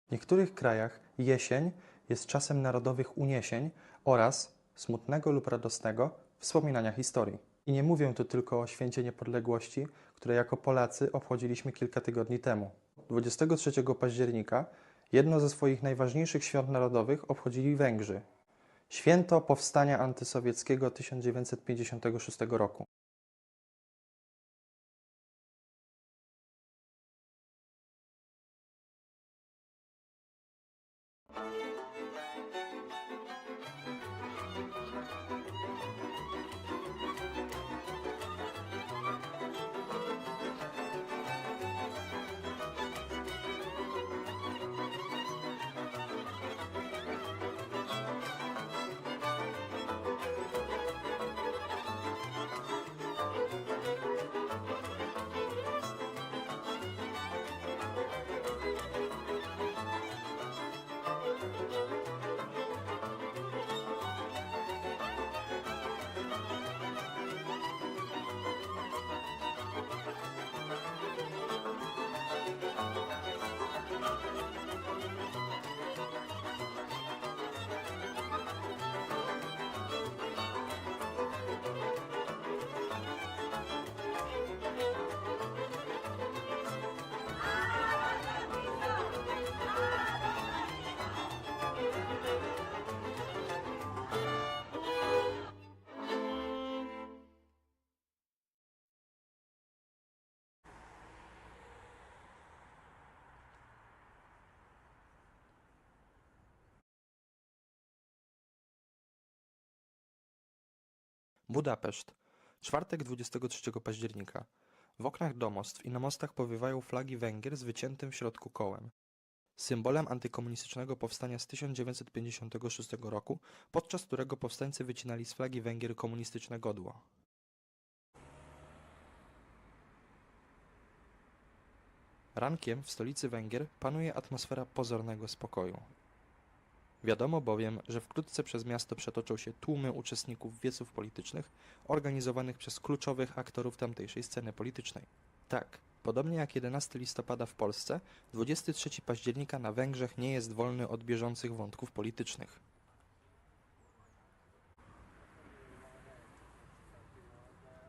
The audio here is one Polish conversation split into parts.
W niektórych krajach jesień jest czasem narodowych uniesień oraz smutnego lub radosnego wspominania historii. I nie mówię tu tylko o Święcie Niepodległości, które jako Polacy obchodziliśmy kilka tygodni temu. 23 października jedno ze swoich najważniejszych świąt narodowych obchodzili Węgrzy. Święto Powstania Antysowieckiego 1956 roku. Budapeszt. Czwartek 23 października. W oknach domostw i na mostach powiewają flagi Węgier z wyciętym w środku kołem. Symbolem antykomunistycznego powstania z 1956 roku, podczas którego powstańcy wycinali z flagi Węgier komunistyczne godło. Rankiem w stolicy Węgier panuje atmosfera pozornego spokoju. Wiadomo bowiem, że wkrótce przez miasto przetoczą się tłumy uczestników wieców politycznych organizowanych przez kluczowych aktorów tamtejszej sceny politycznej. Tak, podobnie jak 11 listopada w Polsce, 23 października na Węgrzech nie jest wolny od bieżących wątków politycznych.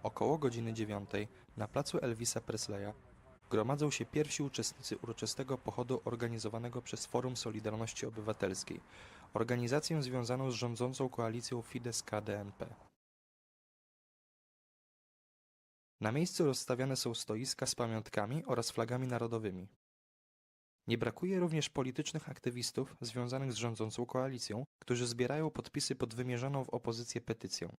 Około godziny 9 na placu Elvisa Presleya gromadzą się pierwsi uczestnicy uroczystego pochodu organizowanego przez Forum Solidarności Obywatelskiej, organizację związaną z rządzącą koalicją Fidesz-KDNP. Na miejscu rozstawiane są stoiska z pamiątkami oraz flagami narodowymi. Nie brakuje również politycznych aktywistów związanych z rządzącą koalicją, którzy zbierają podpisy pod wymierzoną w opozycję petycją.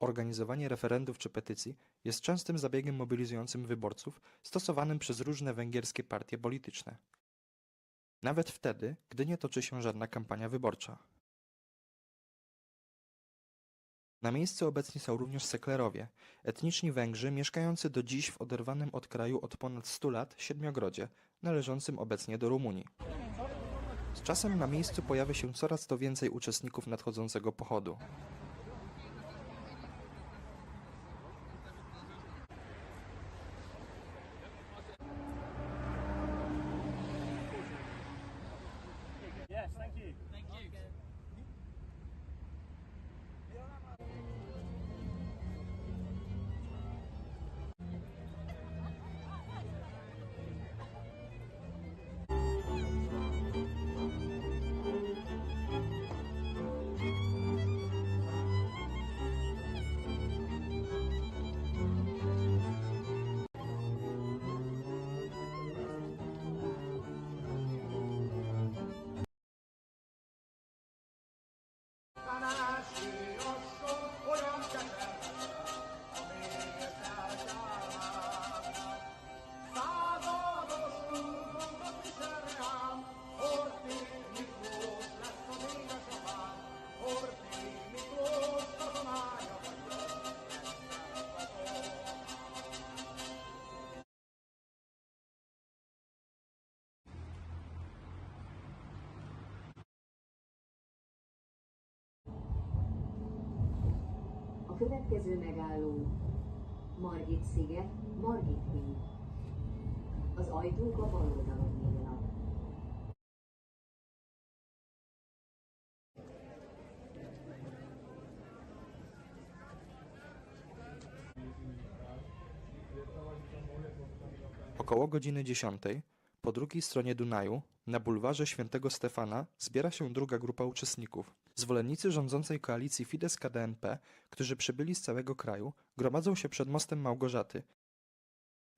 Organizowanie referendów czy petycji jest częstym zabiegiem mobilizującym wyborców stosowanym przez różne węgierskie partie polityczne. Nawet wtedy, gdy nie toczy się żadna kampania wyborcza. Na miejscu obecni są również seklerowie, etniczni Węgrzy mieszkający do dziś w oderwanym od kraju od ponad 100 lat Siedmiogrodzie, należącym obecnie do Rumunii. Z czasem na miejscu pojawia się coraz to więcej uczestników nadchodzącego pochodu. Yes, thank you. Thank you. A következő megálló Margit-sziget, Margit-híd. Az ajtók a bal oldalon nyílnak. Około godziny 10 po drugiej stronie Dunaju, na bulwarze Świętego Stefana, zbiera się druga grupa uczestników. Zwolennicy rządzącej koalicji Fidesz-KDNP, którzy przybyli z całego kraju, gromadzą się przed mostem Małgorzaty.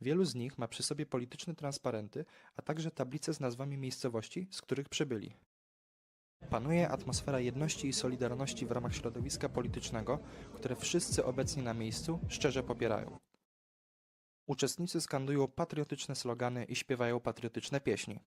Wielu z nich ma przy sobie polityczne transparenty, a także tablice z nazwami miejscowości, z których przybyli. Panuje atmosfera jedności i solidarności w ramach środowiska politycznego, które wszyscy obecni na miejscu szczerze popierają. Uczestnicy skandują patriotyczne slogany i śpiewają patriotyczne pieśni.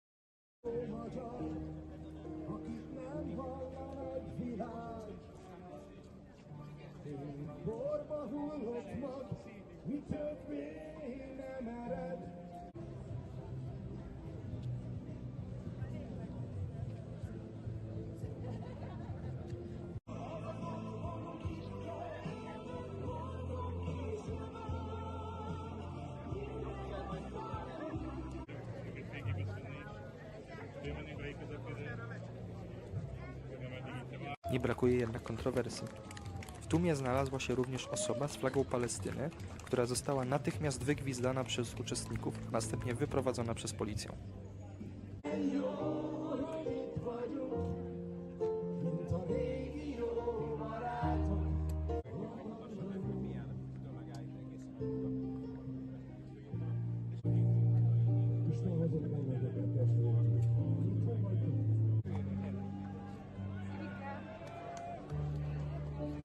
Nie brakuje jednak kontrowersji. W tłumie znalazła się również osoba z flagą Palestyny, która została natychmiast wygwizdana przez uczestników, a następnie wyprowadzona przez policję.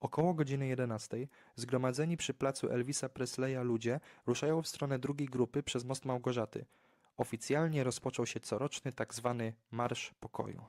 Około godziny 11 zgromadzeni przy placu Elvisa Presleya ludzie ruszają w stronę drugiej grupy przez most Małgorzaty. Oficjalnie rozpoczął się coroczny tzw. Marsz Pokoju.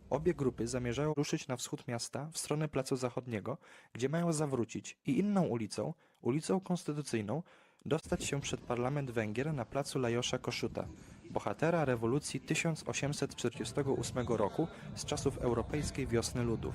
Obie grupy zamierzają ruszyć na wschód miasta w stronę Placu Zachodniego, gdzie mają zawrócić i inną ulicą, ulicą Konstytucyjną, dostać się przed parlament Węgier na placu Lajosza Kossuta, bohatera rewolucji 1848 roku z czasów Europejskiej Wiosny Ludów.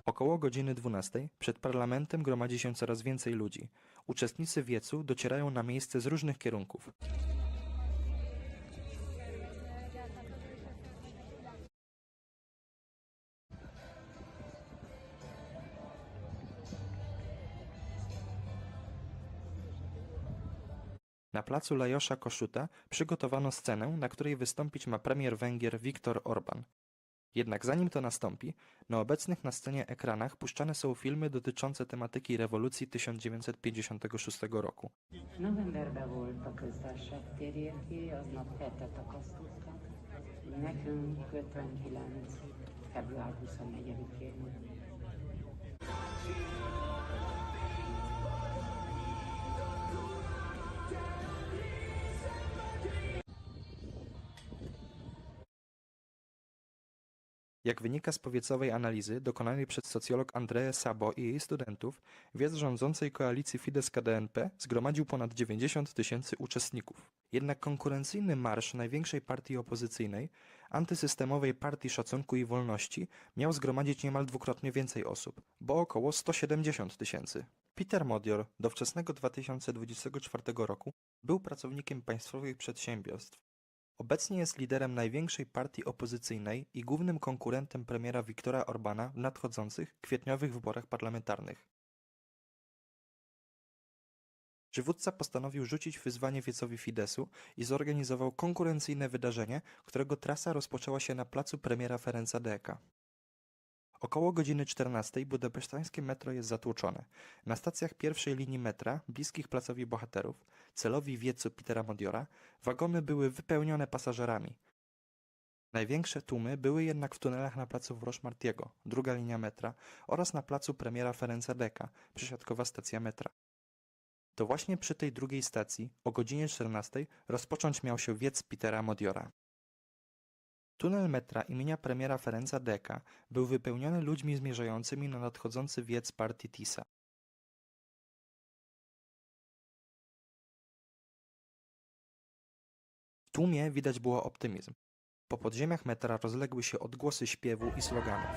Około godziny 12 przed parlamentem gromadzi się coraz więcej ludzi. Uczestnicy wiecu docierają na miejsce z różnych kierunków. Na placu Lajosza Kossuta przygotowano scenę, na której wystąpić ma premier Węgier Viktor Orban. Jednak zanim to nastąpi, na obecnych na scenie ekranach puszczane są filmy dotyczące tematyki rewolucji 1956 roku. Novemberben volt a köztársaság térjéké, aznap hetet akasztottak. Nekünk 59. február 24-én. Jak wynika z powiecowej analizy dokonanej przez socjolog André Szabo i jej studentów, wiec rządzącej koalicji Fidesz-KDNP zgromadził ponad 90 000 uczestników. Jednak konkurencyjny marsz największej partii opozycyjnej, antysystemowej Partii Szacunku i Wolności, miał zgromadzić niemal dwukrotnie więcej osób, bo około 170 000. Peter Modior do wczesnego 2024 roku był pracownikiem państwowych przedsiębiorstw. Obecnie jest liderem największej partii opozycyjnej i głównym konkurentem premiera Viktora Orbana w nadchodzących kwietniowych wyborach parlamentarnych. Przywódca postanowił rzucić wyzwanie wiecowi Fideszu i zorganizował konkurencyjne wydarzenie, którego trasa rozpoczęła się na placu premiera Ferenca Deeka. Około godziny 14 budapesztańskie metro jest zatłoczone. Na stacjach pierwszej linii metra, bliskich placowi bohaterów, celowi wiecu Petera Modiora, wagony były wypełnione pasażerami. Największe tłumy były jednak w tunelach na placu Wrosz-Martiego, druga linia metra, oraz na placu premiera Ferenca Deka, przysiadkowa stacja metra. To właśnie przy tej drugiej stacji, o godzinie 14, rozpocząć miał się wiec Petera Modiora. Tunel metra imienia premiera Ferenca Deka był wypełniony ludźmi zmierzającymi na nadchodzący wiec partii TISA. W tłumie widać było optymizm. Po podziemiach metra rozległy się odgłosy śpiewu i sloganów.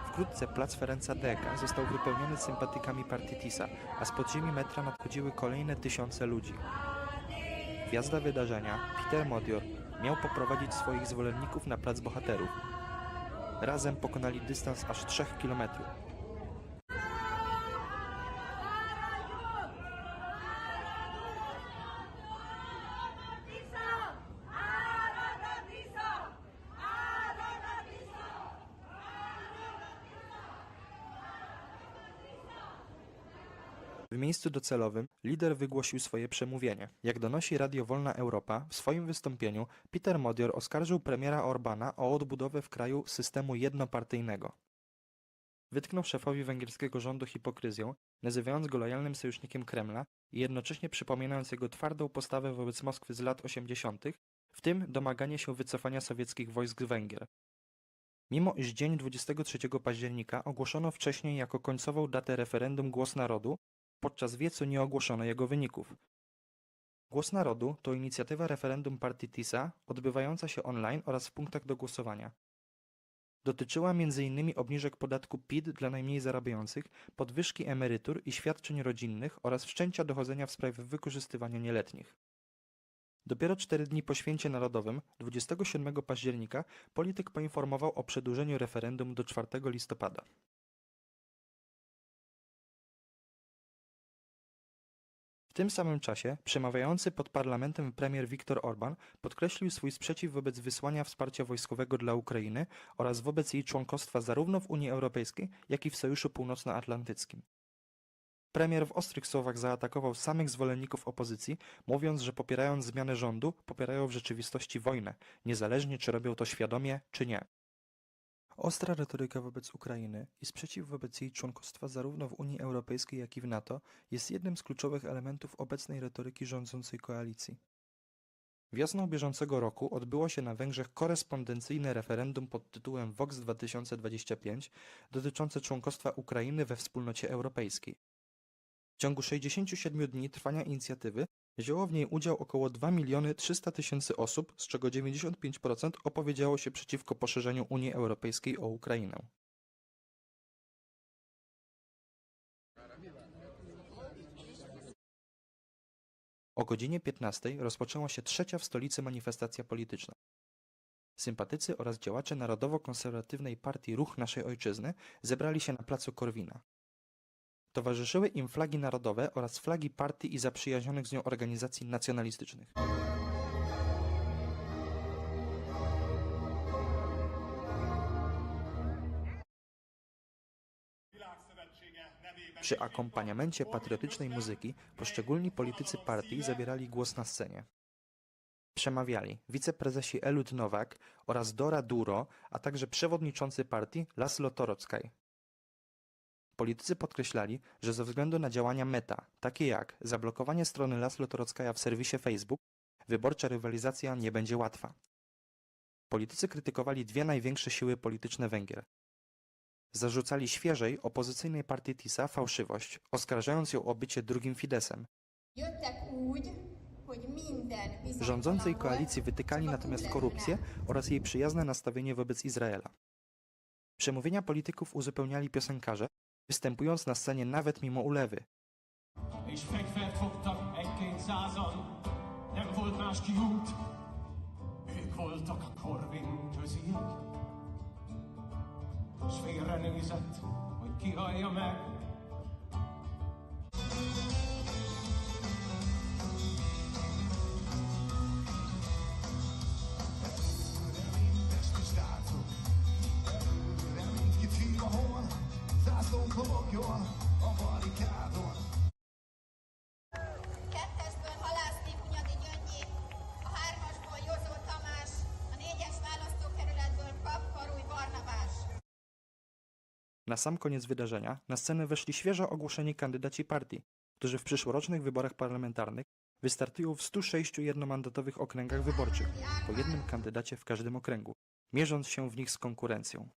Wkrótce plac Ferenca Deka został wypełniony sympatykami partii TISA, a z podziemi metra nadchodziły kolejne tysiące ludzi. Gwiazda wydarzenia, Peter Modior, miał poprowadzić swoich zwolenników na plac bohaterów. Razem pokonali dystans aż 3 kilometrów. W miejscu docelowym lider wygłosił swoje przemówienie. Jak donosi Radio Wolna Europa, w swoim wystąpieniu Peter Modior oskarżył premiera Orbana o odbudowę w kraju systemu jednopartyjnego. Wytknął szefowi węgierskiego rządu hipokryzję, nazywając go lojalnym sojusznikiem Kremla i jednocześnie przypominając jego twardą postawę wobec Moskwy z lat 80., w tym domaganie się wycofania sowieckich wojsk z Węgier. Mimo iż dzień 23 października ogłoszono wcześniej jako końcową datę referendum Głos Narodu, podczas wiecu nie ogłoszono jego wyników. Głos Narodu to inicjatywa referendum partii TISA odbywająca się online oraz w punktach do głosowania. Dotyczyła m.in. obniżek podatku PIT dla najmniej zarabiających, podwyżki emerytur i świadczeń rodzinnych oraz wszczęcia dochodzenia w sprawie wykorzystywania nieletnich. Dopiero 4 dni po święcie narodowym, 27 października, polityk poinformował o przedłużeniu referendum do 4 listopada. W tym samym czasie przemawiający pod parlamentem premier Viktor Orban podkreślił swój sprzeciw wobec wysłania wsparcia wojskowego dla Ukrainy oraz wobec jej członkostwa zarówno w Unii Europejskiej, jak i w Sojuszu Północnoatlantyckim. Premier w ostrych słowach zaatakował samych zwolenników opozycji, mówiąc, że popierając zmianę rządu, popierają w rzeczywistości wojnę, niezależnie czy robią to świadomie, czy nie. Ostra retoryka wobec Ukrainy i sprzeciw wobec jej członkostwa zarówno w Unii Europejskiej, jak i w NATO jest jednym z kluczowych elementów obecnej retoryki rządzącej koalicji. Wiosną bieżącego roku odbyło się na Węgrzech korespondencyjne referendum pod tytułem Vox 2025 dotyczące członkostwa Ukrainy we Wspólnocie Europejskiej. W ciągu 67 dni trwania inicjatywy wzięło w niej udział około 2 300 000 osób, z czego 95% opowiedziało się przeciwko poszerzeniu Unii Europejskiej o Ukrainę. O godzinie 15 rozpoczęła się trzecia w stolicy manifestacja polityczna. Sympatycy oraz działacze Narodowo-Konserwatywnej Partii Ruch Naszej Ojczyzny zebrali się na placu Korwina. Towarzyszyły im flagi narodowe oraz flagi partii i zaprzyjaźnionych z nią organizacji nacjonalistycznych. Przy akompaniamencie patriotycznej muzyki poszczególni politycy partii zabierali głos na scenie. Przemawiali wiceprezesi Elud Nowak oraz Dora Duro, a także przewodniczący partii Laszlo Torockaj. Politycy podkreślali, że ze względu na działania Meta, takie jak zablokowanie strony Laszlo Torockaja w serwisie Facebook, wyborcza rywalizacja nie będzie łatwa. Politycy krytykowali dwie największe siły polityczne Węgier. Zarzucali świeżej opozycyjnej partii TISA fałszywość, oskarżając ją o bycie drugim Fideszem. Rządzącej koalicji wytykali natomiast korupcję oraz jej przyjazne nastawienie wobec Izraela. Przemówienia polityków uzupełniali piosenkarze, występując na scenie nawet mimo ulewy. Kettesből Halászné Hunyadi Gyöngyi, a hármasból Jozó Tamás, a négyes Na sam koniec wydarzenia na scenę weszli świeżo ogłoszeni kandydaci partii, którzy w przyszłorocznych wyborach parlamentarnych wystartują w 106 jednomandatowych okręgach wyborczych, po jednym kandydacie w każdym okręgu, mierząc się w nich z konkurencją.